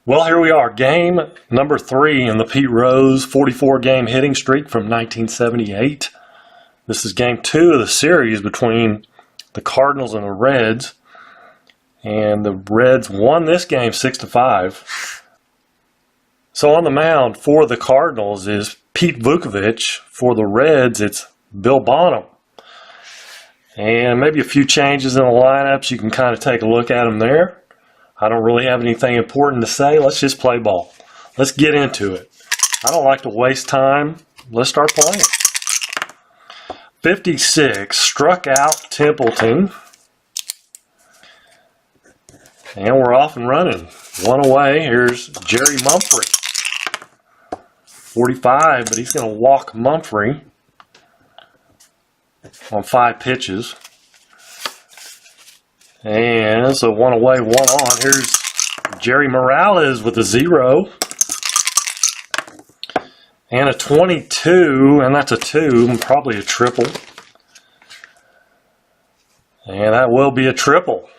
Well, here we are, game number 3 in the Pete Rose 44-game hitting streak from 1978. This is game 2 of the series between the Cardinals and the Reds. And the Reds won this game 6-5. So on the mound for the Cardinals is Pete Vukovich. For the Reds, it's Bill Bonham. And maybe a few changes in the lineups. You can kind of take a look at them there. I don't really have anything important to say. Let's just play ball. Let's get into it. I don't like to waste time. Let's start playing. 56 struck out Templeton. And we're off and running. One away. Here's Jerry Mumphrey. 45, but he's going to walk Mumphrey on 5 pitches. And so one away, one on. Here's Jerry Morales with a 0. And a 22, and that's a 2, and probably a triple. And that will be a triple.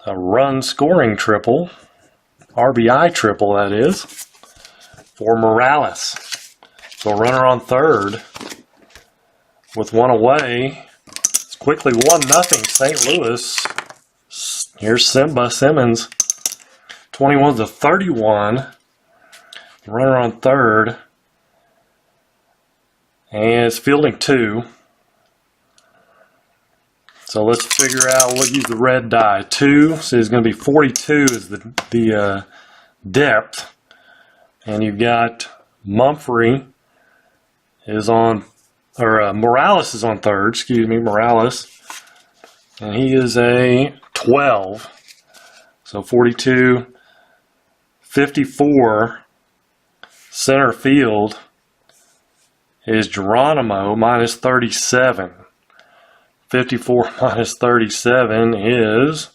A run scoring triple. RBI triple, that is, for Morales. So a runner on third with one away. It's quickly 1-0 St. Louis. Here's Simba Simmons. 21-31. Runner on third. And it's fielding 2. So let's figure out, we'll use the red die. 2, so it's going to be 42 is the depth. And you've got Mumphrey is on, or Morales is on third, Morales. And he is a 12. So 42, 54, center field is Geronimo minus 37. 54 minus 37 is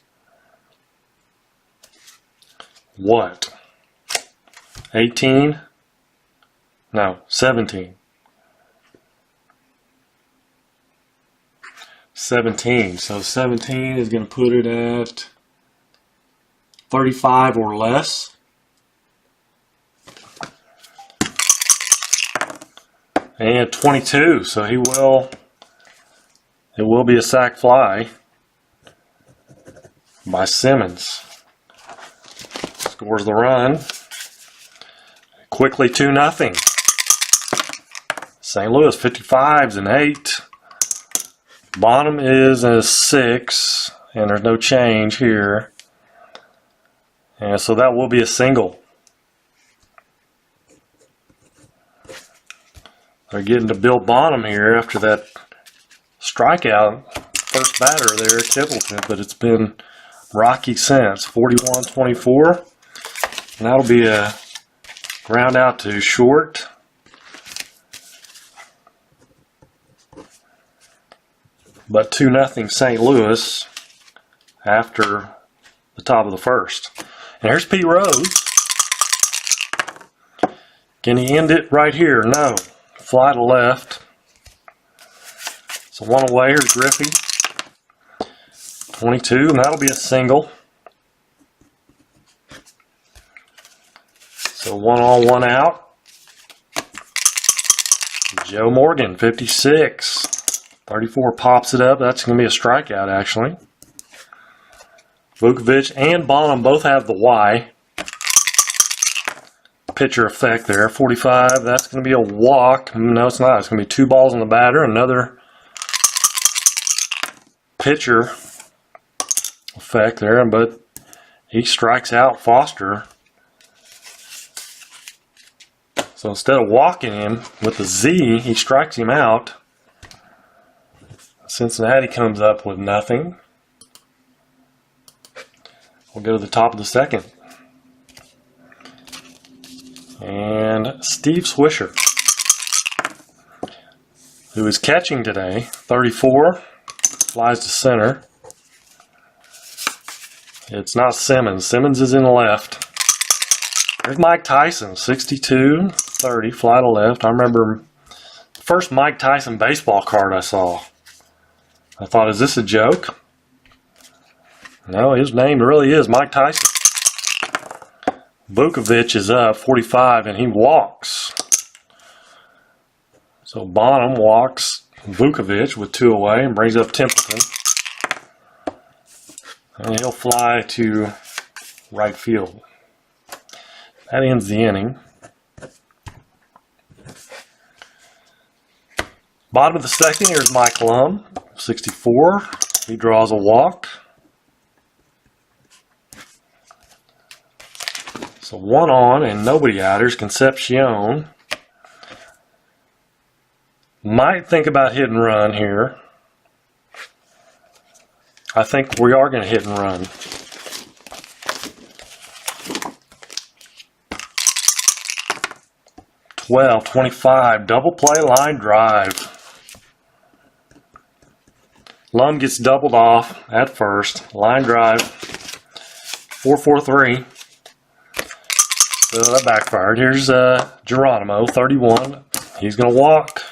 what? 18? No, 17. 17. So 17 is going to put it at 35 or less. And 22. So it will be a sac fly by Simmons. Scores the run. Quickly 2-0. St. Louis 55's an 8. Bonham is a 6. And there's no change here. And so that will be a single. They're getting to Bill Bonham here after that strikeout, first batter there, Templeton, but it's been rocky since. 41-24, and that'll be a ground out to short. But 2-0 St. Louis after the top of the first. And here's Pete Rose. Can he end it right here? No. Fly to left. So one away, here's Griffey. 22, and that'll be a single. So 1 on, 1 out. Joe Morgan, 56. 34 pops it up. That's going to be a strikeout, actually. Vukovich and Bonham both have the Y. Pitcher effect there. 45, that's going to be a walk. No, it's not. It's going to be 2 balls on the batter. Another pitcher effect there, but he strikes out Foster. So instead of walking him with the Z, he strikes him out. Cincinnati comes up with nothing. We'll go to the top of the second. And Steve Swisher, who is catching today, 34. Flies to center. It's not Simmons. Simmons is in the left. There's Mike Tyson, 62-30, fly to left. I remember the first Mike Tyson baseball card I saw. I thought, is this a joke? No, his name really is Mike Tyson. Vukovich is up 45 and he walks. So Bonham walks Vukovich with 2 away and brings up Templeton. And he'll fly to right field. That ends the inning. Bottom of the second, here's Mike Lum, 64. He draws a walk. So 1 on and nobody out. Here's Concepcion. Might think about hit and run here. I think we are going to hit and run. Well, 25, double play line drive. Lum gets doubled off at first. Line drive. 4-4-3. So that backfired. Here's Geronimo, 31. He's going to walk.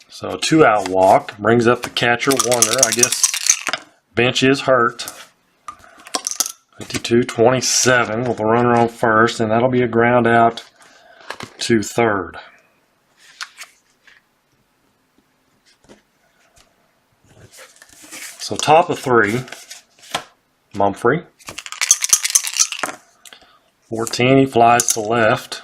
So 2-out walk. Brings up the catcher, Warner. I guess bench is hurt. 52-27 with a runner on first, and that'll be a ground out to third. So top of 3, Mumphrey. 14, he flies to left.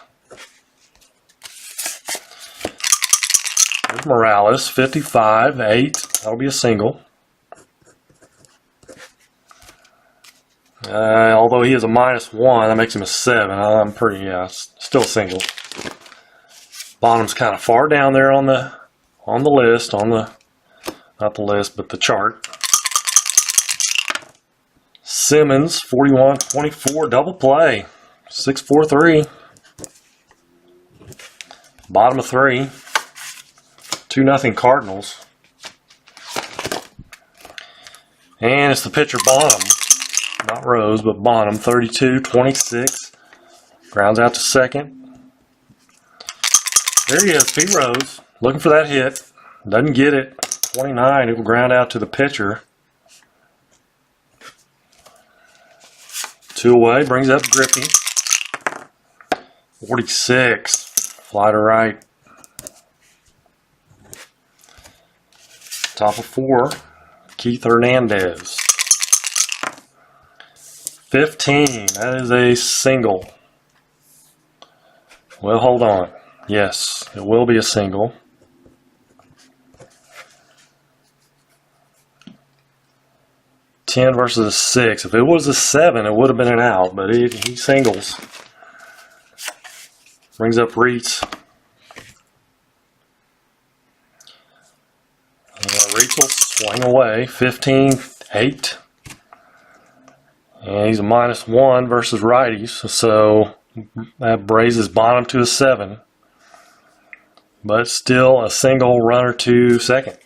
There's Morales, 55, 8. That'll be a single. Although he is a -1, that makes him a 7. I'm pretty, still single. Bonham's kind of far down there on the list, not the list, but the chart. Simmons, 41-24, double play, 6-4-3. Bottom of 3, 2-0 Cardinals. And it's the pitcher Bonham. Not Rose, but Bonham, 32-26. Grounds out to second. There he is, Pete Rose, looking for that hit. Doesn't get it. 29, it will ground out to the pitcher. 2 away, brings up Griffey. 46, fly to right. Top of 4, Keith Hernandez. 15, that is a single. Well, hold on. Yes, it will be a single. Ten versus a 6. If it was a 7, it would have been an out, but he singles. Brings up Reitz. Reitz will swing away. 15-8. And he's a -1 versus righties, so that raises Bonham to a 7. But still a single runner to second.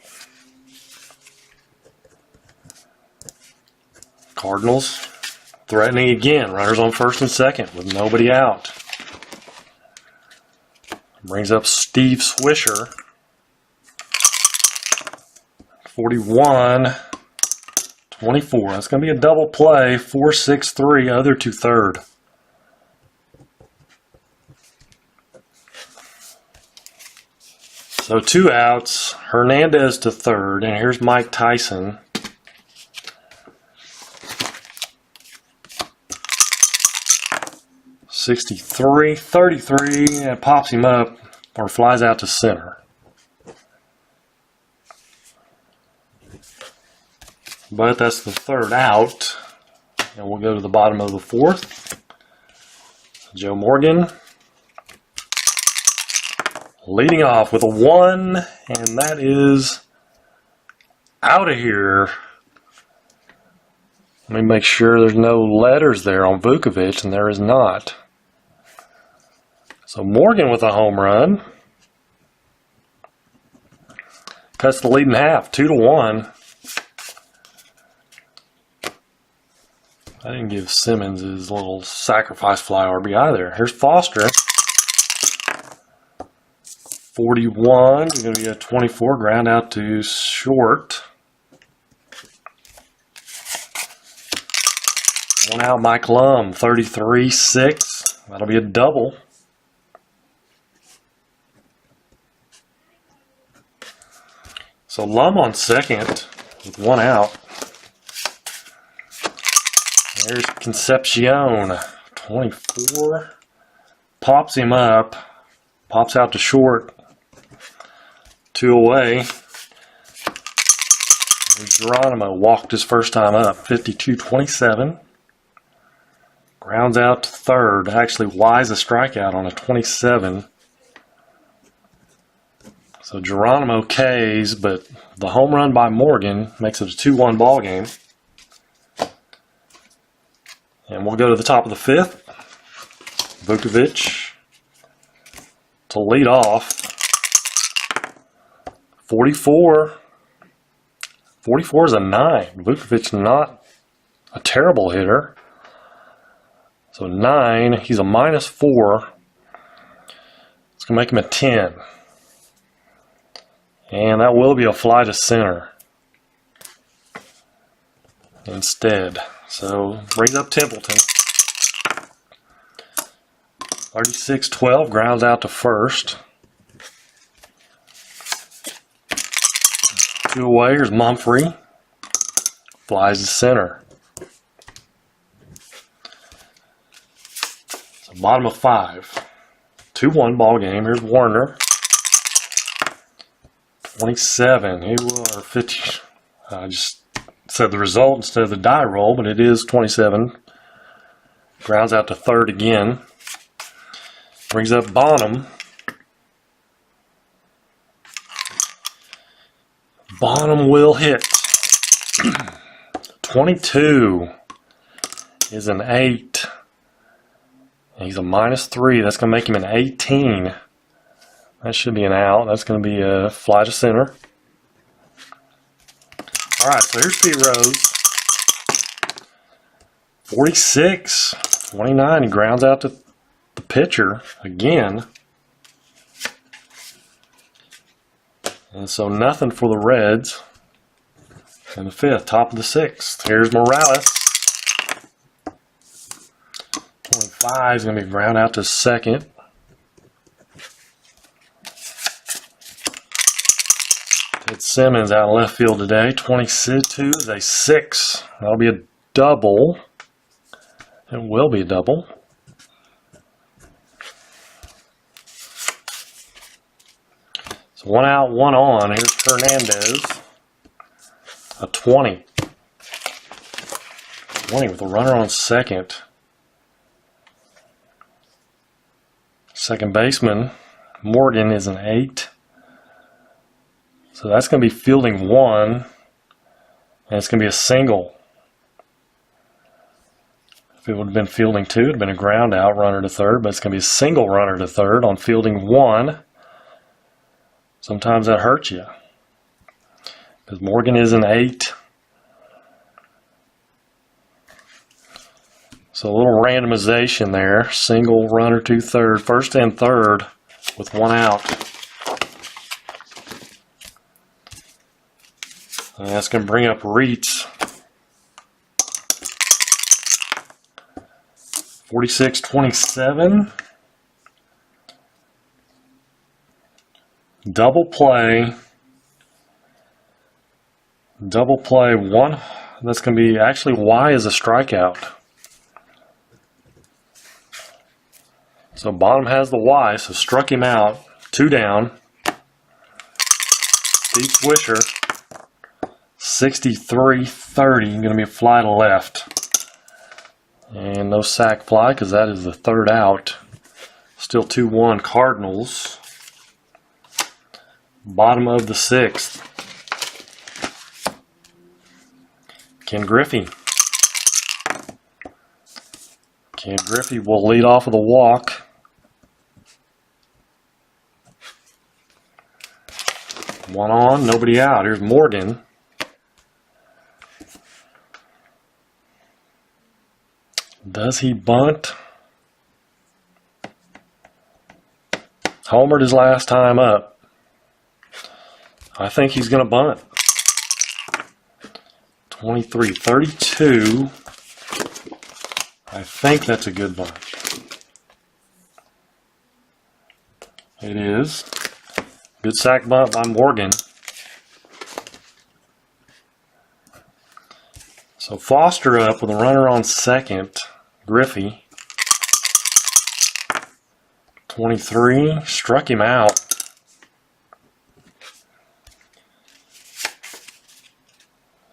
Cardinals threatening again. Runners on first and second with nobody out. Brings up Steve Swisher. 41-24. That's going to be a double play. 4-6-3, other to third. So 2 outs. Hernandez to third. And here's Mike Tyson. (63-33), and pops him up or flies out to center. But that's the 3rd out. And we'll go to the bottom of the 4th. Joe Morgan leading off with a 1, and that is out of here. Let me make sure there's no letters there on Vukovich, and there is not. So Morgan with a home run. Cuts the lead in half, 2-1. I didn't give Simmons his little sacrifice fly RBI there. Here's Foster. 41 is going to be a 24, ground out to short. One out, Mike Lum, 33-6. That'll be a double. So Lum on second with one out. There's Concepcion, 24. Pops him up. Pops out to short. 2 away. Geronimo walked his first time up, 52-27. Grounds out to third. Actually, Y's a strikeout on a 27. So Geronimo K's, but the home run by Morgan makes it a 2-1 ball game. And we'll go to the top of the fifth. Vukovich to lead off. 44. 44 is a 9. Vukovich not a terrible hitter. So 9, he's a -4. It's going to make him a 10. And that will be a fly to center instead. So brings up Templeton. 36-12, grounds out to first. 2 away, here's Mumphrey. Flies to center. So bottom of 5. 2-1 ball game. Here's Warner. 27. He will, or 50. I just said the result instead of the die roll, but it is 27. Grounds out to third again. Brings up Bonham. Bonham will hit. 22 is an 8. He's a -3. That's going to make him an 18. That should be an out. That's going to be a fly to center. All right, so here's Pete Rose. 46-29. He grounds out to the pitcher again. And so nothing for the Reds in the fifth, top of the sixth. Here's Morales. 25 is going to be ground out to second. Ted Simmons out in left field today. 22 is a 6. That'll be a double. It will be a double. So 1 out, 1 on. Here's Hernandez. A 20. 20 with a runner on second. Second baseman, Morgan, is an 8. So that's going to be fielding 1. And it's going to be a single. If it would have been fielding 2, it would have been a ground out runner to third. But it's going to be a single runner to third on fielding 1. Sometimes that hurts you. Because Morgan is an 8. So a little randomization there. Single runner to third. First and third with 1 out. And that's going to bring up Reitz. 46-27. Double play. Double play 1. That's going to be actually Y is a strikeout. So Bonham has the Y, so struck him out. 2 down. Steve Swisher. 63-30. Going to be a fly to left. And no sac fly because that is the 3rd out. Still 2-1 Cardinals. Bottom of the 6th. Ken Griffey. Ken Griffey will lead off with a walk. One on, nobody out. Here's Morgan. Does he bunt? Homered his last time up. I think he's going to bunt. 23-32. I think that's a good bunt. It is. Good sack bunt by Morgan. So Foster up with a runner on second. Griffey. 23. Struck him out.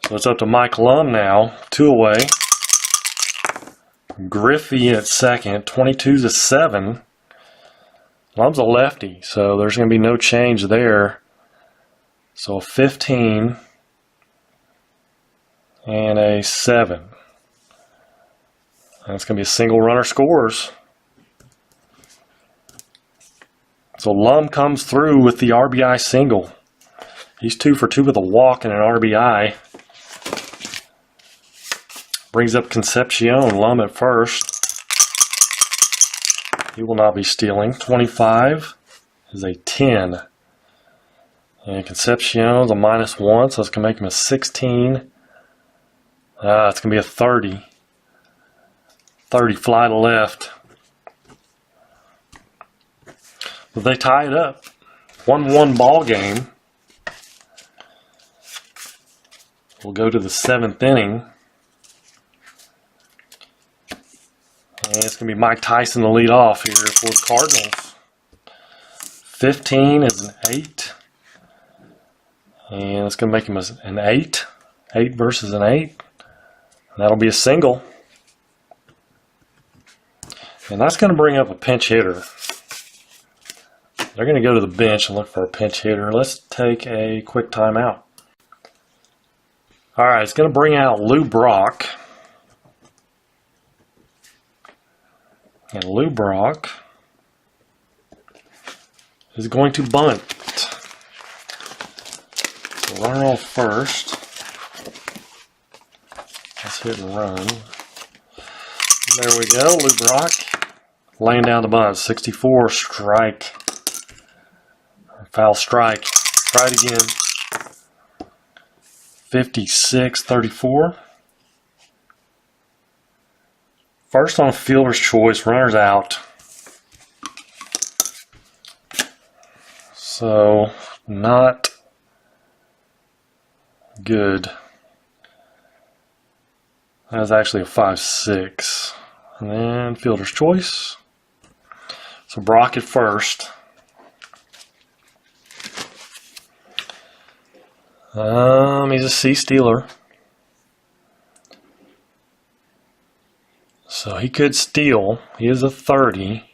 So it's up to Mike Lum now. 2 away. Griffey at second. 22-7. Lum's a lefty, so there's going to be no change there. So a 15 and a 7. That's going to be a single runner scores. So Lum comes through with the RBI single. He's 2 for 2 with a walk and an RBI. Brings up Concepcion. Lum at first. He will not be stealing. 25 is a 10. And Concepcion's a -1, so it's going to make him a 16. It's going to be a 30. 30 fly to left. But they tie it up. 1-1 ball game. We'll go to the 7th inning. And it's going to be Mike Tyson to lead off here for the Cardinals. 15 is an 8. And it's going to make him an 8. 8 versus an 8. And that'll be a single. And that's going to bring up a pinch hitter. They're going to go to the bench and look for a pinch hitter. Let's take a quick timeout. All right, it's going to bring out Lou Brock. And Lou Brock is going to bunt. So runner on first. Let's hit and run. There we go, Lou Brock laying down the bunt. 64 strike. Foul strike. Try it again. 56-34. First on fielder's choice, runner's out. So, not good. That was actually a 5-6. And then fielder's choice. So Brock at first. He's a C stealer. So he could steal. He is a 30.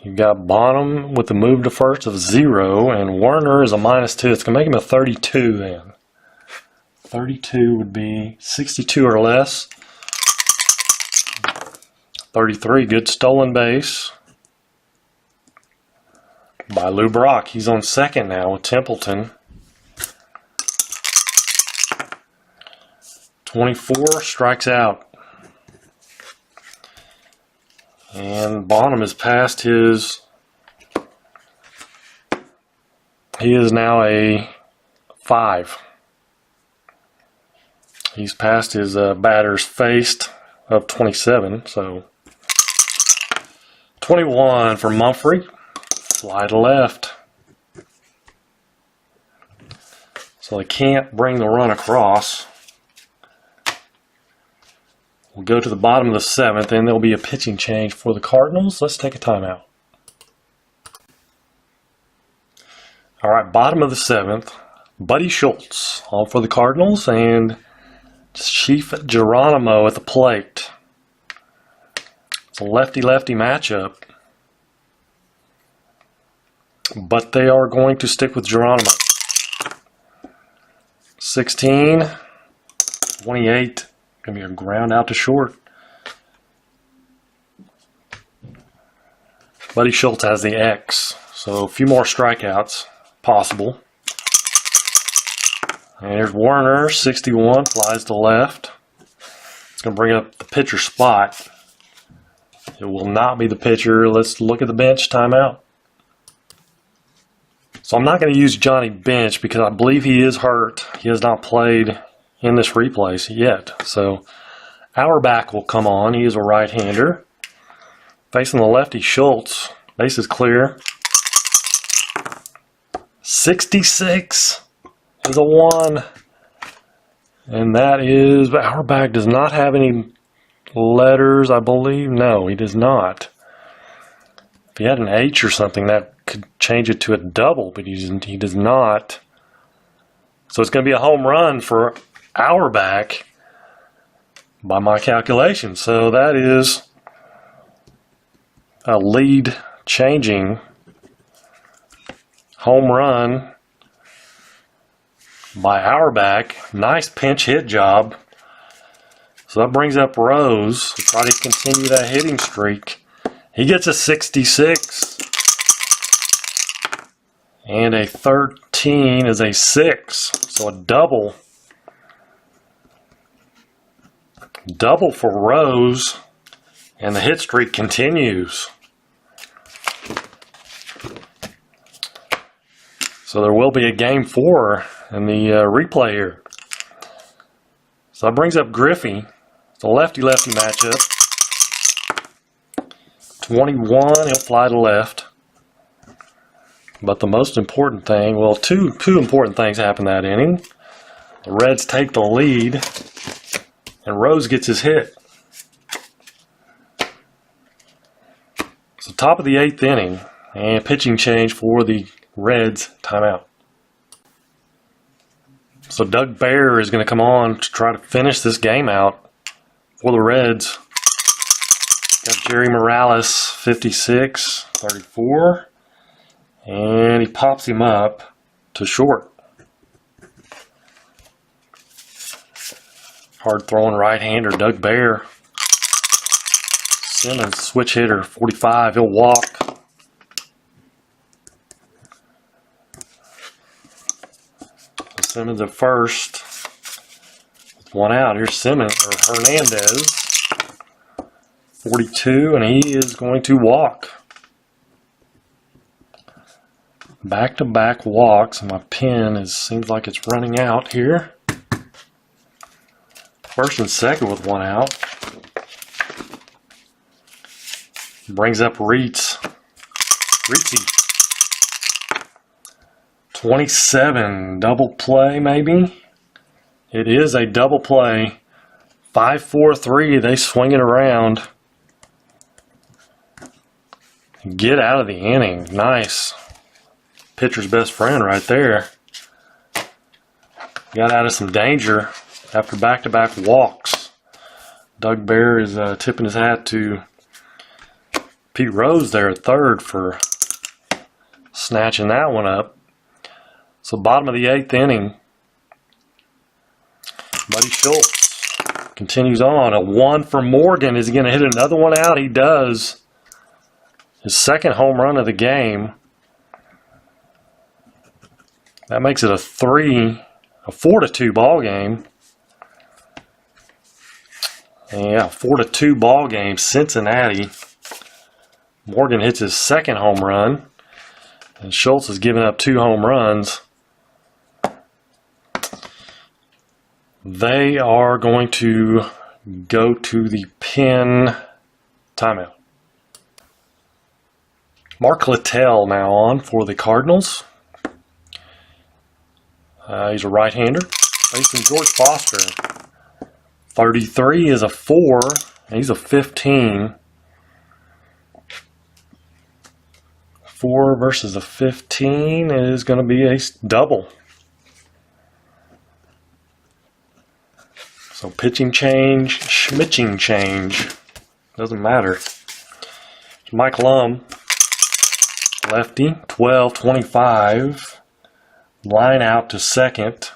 You've got Bonham with the move to first of 0, and Werner is a -2. It's going to make him a 32 then. 32 would be 62 or less. 33, good stolen base by Lou Brock. He's on second now with Templeton. 24 strikes out. And Bonham is past his... He is now a 5. He's past his batter's faced of 27. So 21 for Mumphrey. Fly to left. So they can't bring the run across. We'll go to the bottom of the 7th, and there'll be a pitching change for the Cardinals. Let's take a timeout. All right, bottom of the 7th, Buddy Schultz on for the Cardinals, and Chief Geronimo at the plate. It's a lefty-lefty matchup, but they are going to stick with Geronimo. 16, 28. Going to be a ground out to short. Buddy Schultz has the X, so a few more strikeouts possible. And here's Werner, 61, flies to left. It's going to bring up the pitcher spot. It will not be the pitcher. Let's look at the bench timeout. So I'm not going to use Johnny Bench because I believe he is hurt. He has not played in this replay yet. So Auerbach will come on. He is a right-hander. Facing the lefty, Schultz. Base is clear. 66 is a 1. And that is, Auerbach does not have any letters, I believe. No, he does not. If he had an H or something, that could change it to a double, but he does not. So it's going to be a home run for Auerbach by my calculation. So that is a lead changing home run by Auerbach. Nice pinch hit job. So that brings up Rose to try to continue that hitting streak. He gets a 66. And a 13 is a 6. So a double. Double for Rose. And the hit streak continues. So there will be a game 4 in the replay here. So that brings up Griffey. It's a lefty-lefty matchup. 21, he'll fly to left. But the most important thing, well, two important things happen that inning. The Reds take the lead, and Rose gets his hit. So top of the 8th inning, and pitching change for the Reds, timeout. So Doug Bear is going to come on to try to finish this game out for the Reds. Got Jerry Morales, 56, 34. And he pops him up to short. Hard throwing right-hander Doug Bear. Simmons, switch hitter, 45. He'll walk. So Simmons at first. With one out. Here's Simmons, or Hernandez. 42, and he is going to walk. Back-to-back walks. My pen seems like it's running out here. First and second with one out. Brings up Reitz. 27. Double play, maybe? It is a double play. 5-4-3. They swing it around. Get out of the inning. Nice. Pitcher's best friend right there. Got out of some danger after back-to-back walks. Doug Bear is tipping his hat to Pete Rose there at third for snatching that one up. So bottom of the 8th inning, Buddy Schultz continues on. A 1 for Morgan. Is he going to hit another one out? He does. His second home run of the game. That makes it a 4-2 ball game. And yeah, 4-2 ball game. Cincinnati. Morgan hits his second home run, and Schultz has given up 2 home runs. They are going to go to the pen timeout. Mark Littell now on for the Cardinals. He's a right-hander. Facing George Foster. 33 is a 4, and he's a 15. 4 versus a 15 is going to be a double. So pitching change, schmitching change. Doesn't matter. Mike Lum. Lefty. 12-25. Line out to second.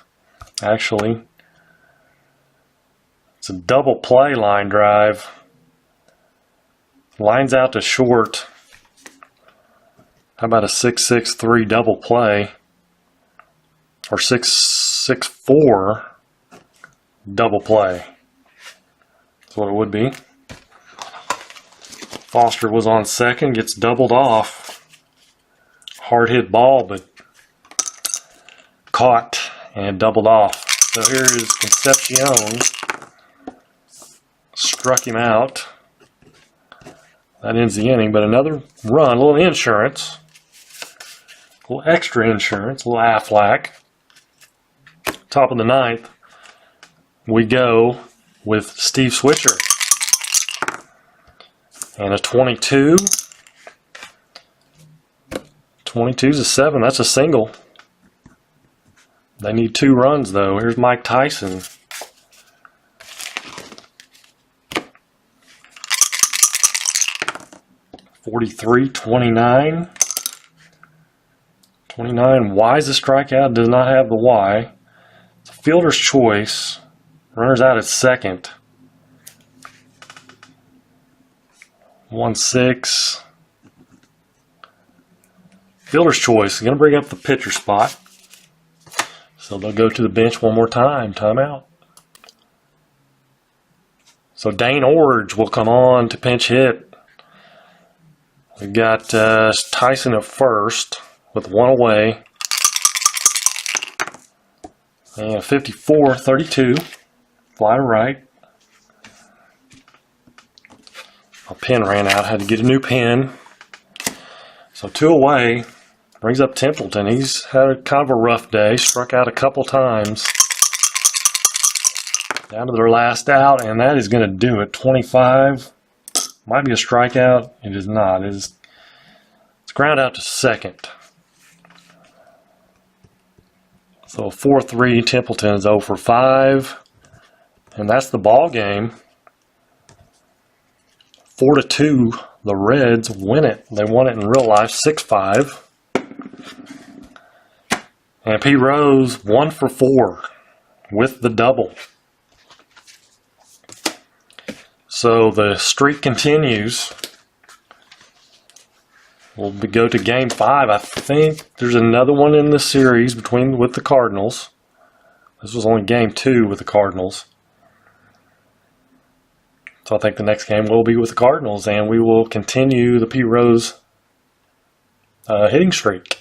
Actually, it's a double play line drive. Lines out to short. How about a 6-6-3 double play? Or 6-6-4 double play. That's what it would be. Foster was on second, gets doubled off. Hard hit ball, but caught and doubled off. So here is Concepcion. Struck him out. That ends the inning, but another run, a little insurance. A little extra insurance, a little Aflac. Top of the ninth, we go with Steve Switcher. And a 22. 22's a 7. That's a single. They need 2 runs, though. Here's Mike Tyson. .43, 29. 29. Y is a strikeout. Does not have the Y. It's a fielder's choice. Runner's out at second. 1-6. Fielder's choice. Going to bring up the pitcher spot. So they'll go to the bench one more time. Timeout. So Dane Orge will come on to pinch hit. We've got Tyson at first with 1 away. And 54-32. Fly to right. My pen ran out. Had to get a new pen. So 2 away. Brings up Templeton. He's had a kind of a rough day. Struck out a couple times. Down to their last out, and that is going to do it. 25. Might be a strikeout. It is not. It's ground out to second. So 4-3. Templeton is 0 for 5. And that's the ball game. 4-2. The Reds win it. They won it in real life, 6-5. And Pete Rose 1 for 4 with the double. So the streak continues. We'll go to Game 5. I think there's another one in the series with the Cardinals. This was only Game 2 with the Cardinals. So I think the next game will be with the Cardinals, and we will continue the Pete Rose hitting streak.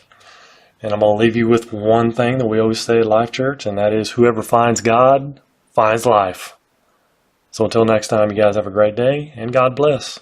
And I'm going to leave you with one thing that we always say at Life Church, and that is whoever finds God finds life. So until next time, you guys have a great day, and God bless.